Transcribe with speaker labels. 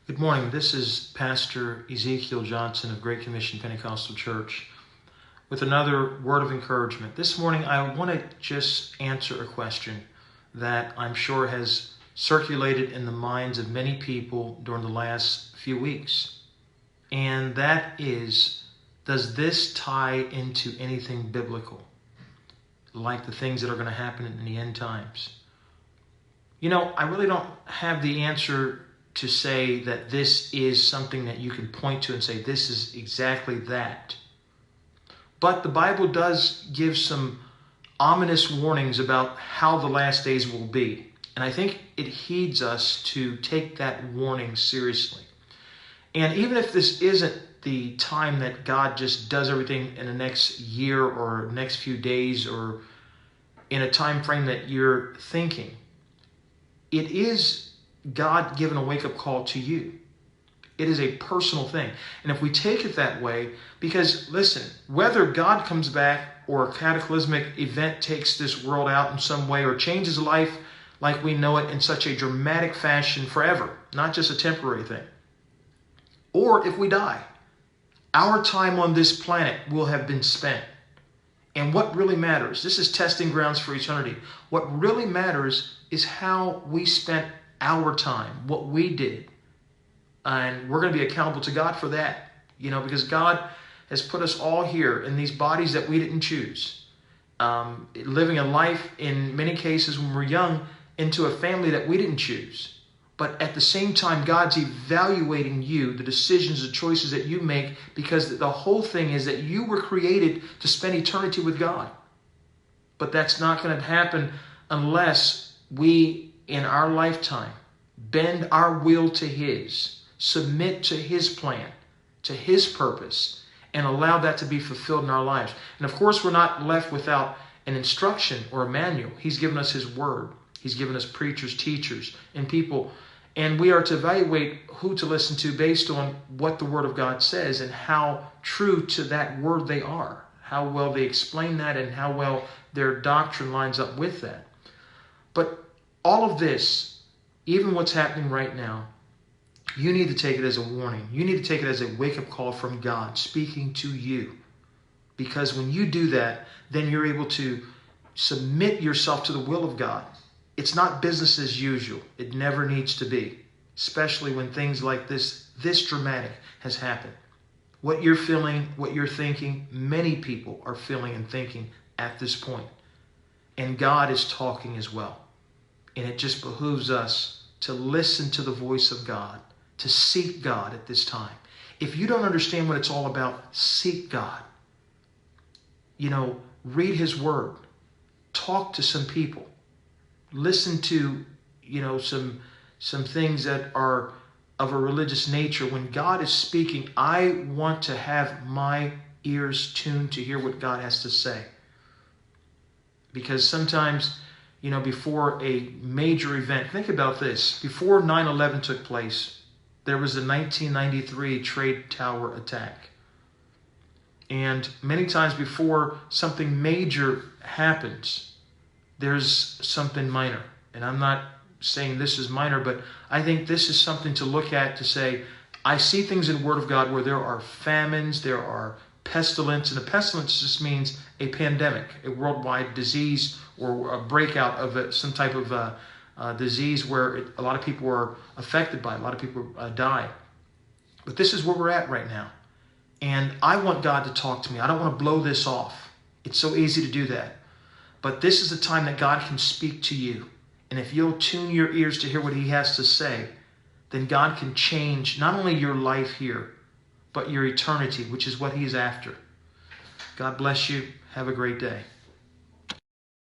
Speaker 1: Good morning. This is Pastor Ezekiel Johnson of Great Commission Pentecostal Church with another word of encouragement. This morning I want to just answer a question that I'm sure has circulated in the minds of many people during the last few weeks. And that is, does this tie into anything biblical? Like the things that are going to happen in the end times? You know, I really don't have the answer to say that this is something that you can point to and say this is exactly that. But the Bible does give some ominous warnings about how the last days will be. And I think it heeds us to take that warning seriously. And even if this isn't the time that God just does everything in the next year or next few days or in a time frame that you're thinking, it is God given a wake-up call to you. It is a personal thing. And if we take it that way, because listen, whether God comes back or a cataclysmic event takes this world out in some way or changes life like we know it in such a dramatic fashion forever, not just a temporary thing, or if we die, our time on this planet will have been spent. And what really matters, this is testing grounds for eternity. What really matters is how we spent our time, what we did. And we're going to be accountable to God for that, because God has put us all here in these bodies that we didn't choose. Living a life, in many cases when we're young, into a family that we didn't choose. But at the same time, God's evaluating you, the decisions, the choices that you make, because the whole thing is that you were created to spend eternity with God. But that's not going to happen unless we, in our lifetime, bend our will to His, submit to His plan, to His purpose, and allow that to be fulfilled in our lives. And of course, we're not left without an instruction or a manual. He's given us His Word. He's given us preachers, teachers, and people. And we are to evaluate who to listen to based on what the Word of God says and how true to that Word they are, how well they explain that, and how well their doctrine lines up with that. But all of this, even what's happening right now, you need to take it as a warning. You need to take it as a wake-up call from God speaking to you. Because when you do that, then you're able to submit yourself to the will of God. It's not business as usual. It never needs to be, especially when things like this dramatic has happened. What you're feeling, what you're thinking, many people are feeling and thinking at this point. And God is talking as well. And it just behooves us to listen to the voice of God, to seek God at this time. If you don't understand what it's all about, seek God. Read His Word. Talk to some people. Listen to, some things that are of a religious nature. When God is speaking, I want to have my ears tuned to hear what God has to say. Because sometimes, before a major event, think about this. Before 9/11 took place, there was the 1993 Trade Tower attack. And many times before something major happens, there's something minor. And I'm not saying this is minor, but I think this is something to look at to say, I see things in the Word of God where there are famines, there are pestilence, and a pestilence just means a pandemic, a worldwide disease or a breakout of some type of disease where a lot of people are affected by it, a lot of people die. But this is where we're at right now. And I want God to talk to me. I don't want to blow this off. It's so easy to do that. But this is the time that God can speak to you. And if you'll tune your ears to hear what He has to say, then God can change not only your life here, but your eternity, which is what He is after. God bless you. Have a great day.